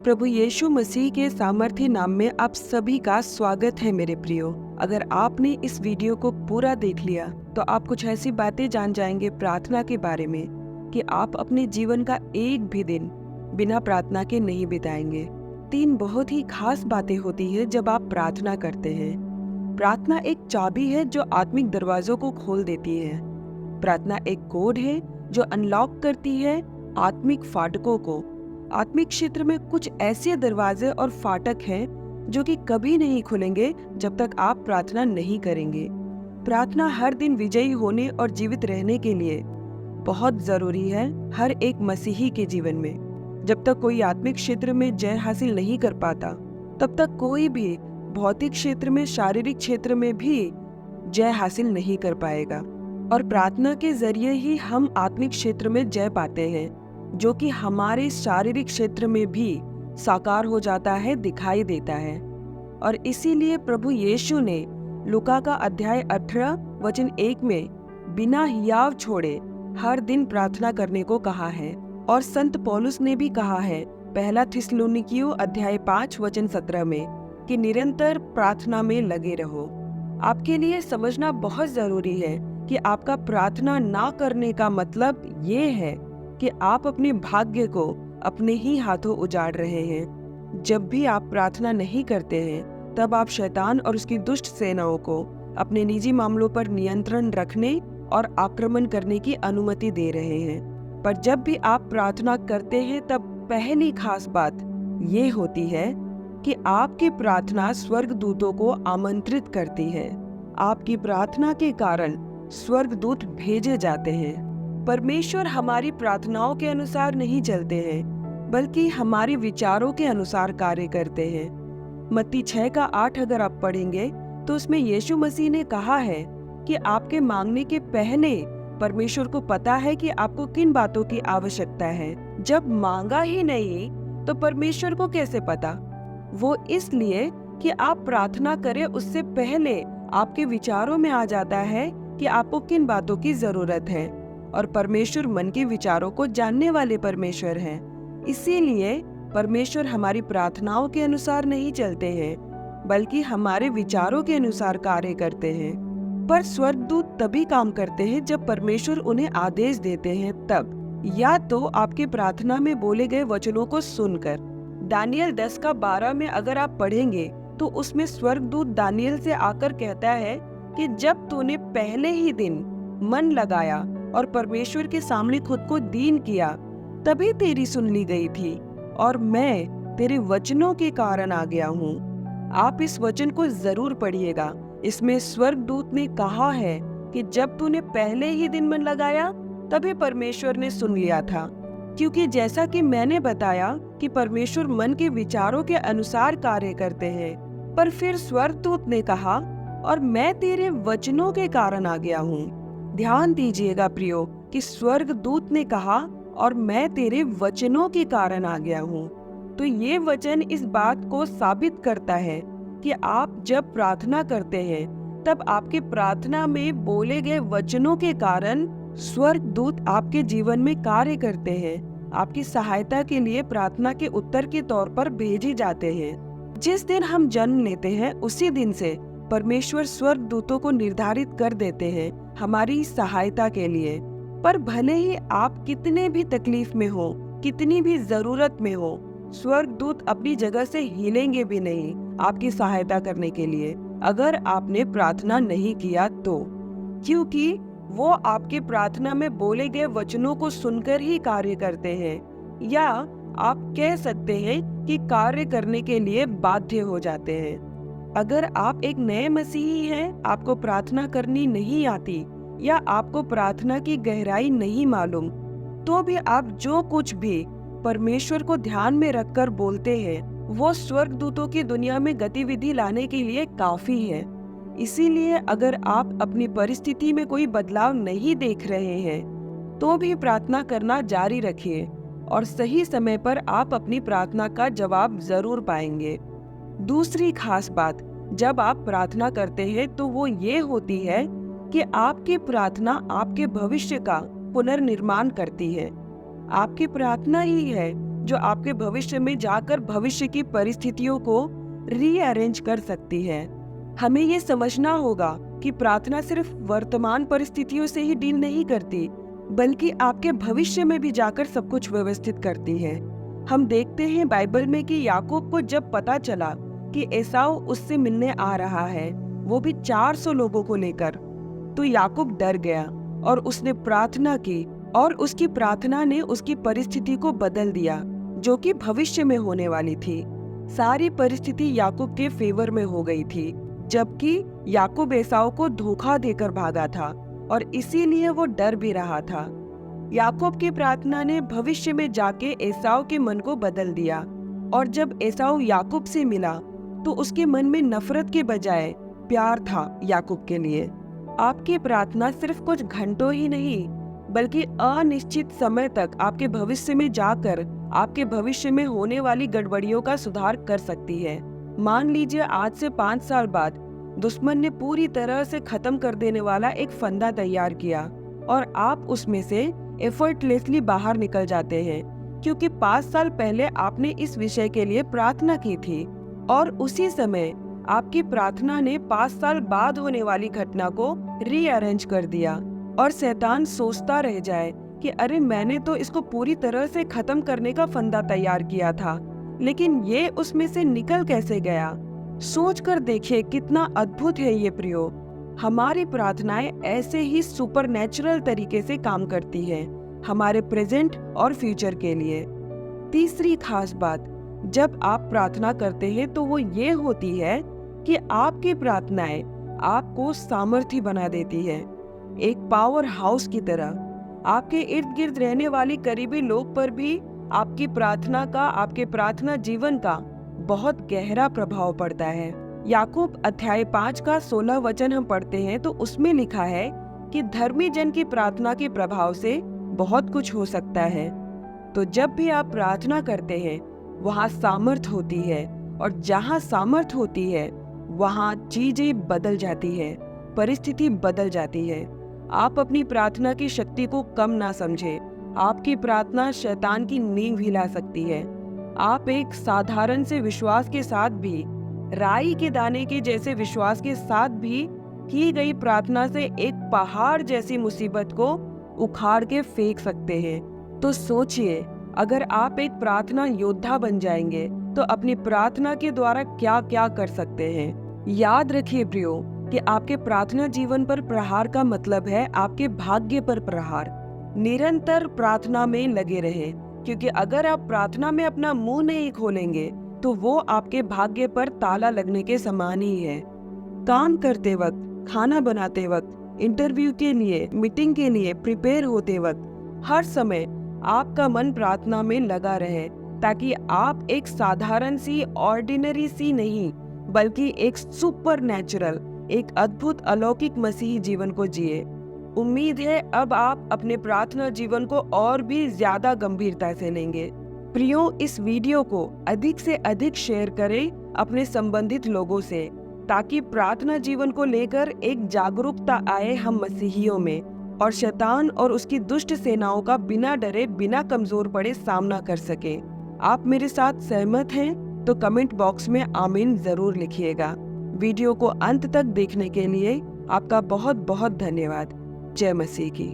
प्रभु यीशु मसीह के सामर्थ्य नाम में आप सभी का स्वागत है मेरे प्रियो। अगर आपने इस वीडियो को पूरा देख लिया तो आप कुछ ऐसी बातें जान जाएंगे प्रार्थना के बारे में कि आप अपने जीवन का एक भी दिन बिना प्रार्थना के नहीं बिताएंगे। 3 बहुत ही खास बातें होती है जब आप प्रार्थना करते हैं। प्रार्थना एक चाबी है जो आत्मिक दरवाजों को खोल देती है। प्रार्थना एक कोड है जो अनलॉक करती है आत्मिक फाटकों को। आत्मिक क्षेत्र में कुछ ऐसे दरवाजे और फाटक हैं जो कि कभी नहीं खुलेंगे जब तक आप प्रार्थना नहीं करेंगे। प्रार्थना हर दिन विजयी होने और जीवित रहने के लिए बहुत जरूरी है हर एक मसीही के जीवन में। जब तक कोई आत्मिक क्षेत्र में जय हासिल नहीं कर पाता तब तक कोई भी भौतिक क्षेत्र में, शारीरिक क्षेत्र में भी जय हासिल नहीं कर पाएगा। और प्रार्थना के जरिए ही हम आत्मिक क्षेत्र में जय पाते हैं जो कि हमारे शारीरिक क्षेत्र में भी साकार हो जाता है, दिखाई देता है। और इसीलिए प्रभु यीशु ने लूका का अध्याय 18 वचन 1 में बिना हियाव छोड़े हर दिन प्रार्थना करने को कहा है। और संत पौलुस ने भी कहा है पहला थिस्सलुनीकियों अध्याय 5 वचन 17 में कि निरंतर प्रार्थना में लगे रहो। आपके लिए समझना बहुत जरूरी है कि आपका प्रार्थना ना करने का मतलब ये है कि आप अपने भाग्य को अपने ही हाथों उजाड़ रहे हैं। जब भी आप प्रार्थना नहीं करते हैं तब आप शैतान और उसकी दुष्ट सेनाओं को अपने निजी मामलों पर नियंत्रण रखने और आक्रमण करने की अनुमति दे रहे हैं। पर जब भी आप प्रार्थना करते हैं तब पहली खास बात ये होती है कि आपकी प्रार्थना स्वर्गदूतों को आमंत्रित करती है। आपकी प्रार्थना के कारण स्वर्गदूत भेजे जाते हैं। परमेश्वर हमारी प्रार्थनाओं के अनुसार नहीं चलते हैं बल्कि हमारे विचारों के अनुसार कार्य करते हैं। मत्ती 6 का 8 अगर आप पढ़ेंगे तो उसमें यीशु मसीह ने कहा है कि आपके मांगने के पहले परमेश्वर को पता है कि आपको किन बातों की आवश्यकता है। जब मांगा ही नहीं तो परमेश्वर को कैसे पता? वो इसलिए कि आप प्रार्थना करें उससे पहले आपके विचारों में आ जाता है कि आपको किन बातों की जरूरत है। और परमेश्वर मन के विचारों को जानने वाले परमेश्वर हैं। इसीलिए परमेश्वर हमारी प्रार्थनाओं के अनुसार नहीं चलते हैं बल्कि हमारे विचारों के अनुसार कार्य करते हैं। पर स्वर्गदूत तभी काम करते हैं जब परमेश्वर उन्हें आदेश देते हैं तब, या तो आपके प्रार्थना में बोले गए वचनों को सुनकर। दानियल 10 का 12 में अगर आप पढ़ेंगे तो उसमें स्वर्गदूत दानियल से आकर कहता है कि जब तूने पहले ही दिन मन लगाया और परमेश्वर के सामने खुद को दीन किया तभी तेरी सुन ली गई थी और मैं तेरे वचनों के कारण आ गया हूँ। आप इस वचन को जरूर पढ़िएगा। इसमें स्वर्गदूत ने कहा है कि जब तूने पहले ही दिन मन लगाया तभी परमेश्वर ने सुन लिया था। क्योंकि जैसा कि मैंने बताया कि परमेश्वर मन के विचारों के अनुसार कार्य करते हैं। पर फिर स्वर्गदूत ने कहा और मैं तेरे वचनों के कारण आ गया हूँ। ध्यान दीजिएगा प्रियो कि स्वर्गदूत ने कहा और मैं तेरे वचनों के कारण आ गया हूँ। तो ये वचन इस बात को साबित करता है कि आप जब प्रार्थना करते हैं तब आपके प्रार्थना में बोले गए वचनों के कारण स्वर्गदूत आपके जीवन में कार्य करते हैं। आपकी सहायता के लिए प्रार्थना के उत्तर के तौर पर भेजे जाते हैं। जिस दिन हम जन्म लेते हैं उसी दिन से परमेश्वर स्वर्गदूतों को निर्धारित कर देते हैं हमारी सहायता के लिए। पर भले ही आप कितने भी तकलीफ में हो, कितनी भी जरूरत में हो, स्वर्गदूत अपनी जगह से हिलेंगे भी नहीं आपकी सहायता करने के लिए अगर आपने प्रार्थना नहीं किया तो। क्योंकि वो आपके प्रार्थना में बोले गए वचनों को सुनकर ही कार्य करते हैं, या आप कह सकते हैं कि कार्य करने के लिए बाध्य हो जाते हैं। अगर आप एक नए मसीही हैं, आपको प्रार्थना करनी नहीं आती या आपको प्रार्थना की गहराई नहीं मालूम, तो भी आप जो कुछ भी परमेश्वर को ध्यान में रखकर बोलते हैं वो स्वर्गदूतों की दुनिया में गतिविधि लाने के लिए काफी है। इसीलिए अगर आप अपनी परिस्थिति में कोई बदलाव नहीं देख रहे हैं तो भी प्रार्थना करना जारी रखिए और सही समय पर आप अपनी प्रार्थना का जवाब जरूर पाएंगे। दूसरी खास बात जब आप प्रार्थना करते हैं तो वो ये होती है कि आपकी प्रार्थना आपके भविष्य का पुनर्निर्माण करती है। आपकी प्रार्थना ही है जो आपके भविष्य में जाकर भविष्य की परिस्थितियों को रीअरेंज कर सकती है। हमें ये समझना होगा कि प्रार्थना सिर्फ वर्तमान परिस्थितियों से ही डील नहीं करती, बल्कि आपके भविष्य में भी जाकर सब कुछ व्यवस्थित करती है। हम देखते हैं बाइबल में कि याकूब को जब पता चला कि एसाव उससे मिलने आ रहा है, वो भी 400 लोगों को लेकर, तो याकूब डर गया और उसने प्रार्थना की, और उसकी प्रार्थना ने उसकी परिस्थिति को बदल दिया, जो कि भविष्य में होने वाली थी। सारी परिस्थिति याकूब के फेवर में हो गई थी, जबकि याकूब एसाव को धोखा देकर भागा था और इसीलिए वो डर भी रहा था। याकूब की प्रार्थना ने भविष्य में जाके एसाव के मन को बदल दिया, और जब एसाव याकूब से मिला तो उसके मन में नफरत के बजाय प्यार था याकूब के लिए। आपकी प्रार्थना सिर्फ कुछ घंटों ही नहीं, बल्कि अनिश्चित समय तक आपके भविष्य में जाकर आपके भविष्य में होने वाली गड़बड़ियों का सुधार कर सकती है। मान लीजिए आज से 5 साल बाद दुश्मन ने पूरी तरह से खत्म कर देने वाला एक फंदा तैयार किया, और आप उसमें से एफर्टलेसली बाहर निकल जाते हैं, क्योंकि 5 साल पहले आपने इस विषय के लिए प्रार्थना की थी, और उसी समय आपकी प्रार्थना ने 5 साल बाद होने वाली घटना को रीअरेंज कर दिया। और शैतान सोचता रह जाए कि अरे मैंने तो इसको पूरी तरह से खत्म करने का फंदा तैयार किया था, लेकिन ये उसमें से निकल कैसे गया। सोचकर देखिए कितना अद्भुत है ये प्रियो। हमारी प्रार्थनाएं ऐसे ही सुपरनैचुरल तरीके से काम करती है हमारे प्रेजेंट और फ्यूचर के लिए। तीसरी खास बात जब आप प्रार्थना करते हैं तो वो ये होती है कि आपकी प्रार्थनाएं आपको सामर्थ्य बना देती है, एक पावर हाउस की तरह। आपके इर्द गिर्द रहने वाली करीबी लोग पर भी आपकी प्रार्थना का, आपके प्रार्थना जीवन का बहुत गहरा प्रभाव पड़ता है। याकूब अध्याय 5 का 16 वचन हम पढ़ते हैं तो उसमें लिखा है कि धर्मी जन की प्रार्थना के प्रभाव से बहुत कुछ हो सकता है। तो जब भी आप प्रार्थना करते हैं वहाँ सामर्थ होती है, और जहाँ सामर्थ होती है वहाँ चीजें बदल जाती है, परिस्थिति बदल जाती है। आप अपनी प्रार्थना की शक्ति को कम ना समझें। आपकी प्रार्थना शैतान की नींव हिला सकती है। आप एक साधारण से विश्वास के साथ भी, राई के दाने के जैसे विश्वास के साथ भी की गई प्रार्थना से एक पहाड़ जैसी मुसीबत को उखाड़ के फेंक सकते हैं। तो सोचिए, अगर आप एक प्रार्थना योद्धा बन जाएंगे तो अपनी प्रार्थना के द्वारा क्या क्या कर सकते हैं। याद रखिए प्रियो कि आपके प्रार्थना जीवन पर प्रहार का मतलब है आपके भाग्य पर प्रहार। निरंतर प्रार्थना में लगे रहे, क्योंकि अगर आप प्रार्थना में अपना मुंह नहीं खोलेंगे तो वो आपके भाग्य पर ताला लगने के समान ही है। काम करते वक्त, खाना बनाते वक्त, इंटरव्यू के लिए, मीटिंग के लिए प्रिपेयर होते वक्त, हर समय आपका मन प्रार्थना में लगा रहे, ताकि आप एक साधारण सी, ऑर्डिनरी सी नहीं, बल्कि एक सुपरनैचुरल, एक अद्भुत अलौकिक मसीही जीवन को जिए। उम्मीद है अब आप अपने प्रार्थना जीवन को और भी ज्यादा गंभीरता से लेंगे। प्रियो, इस वीडियो को अधिक से अधिक शेयर करें अपने संबंधित लोगों से, ताकि प्रार्थना जीवन को लेकर एक जागरूकता आए हम मसीहियों में, और शैतान और उसकी दुष्ट सेनाओं का बिना डरे, बिना कमजोर पड़े सामना कर सके। आप मेरे साथ सहमत हैं तो कमेंट बॉक्स में आमीन जरूर लिखिएगा। वीडियो को अंत तक देखने के लिए आपका बहुत बहुत धन्यवाद। जय मसीह की।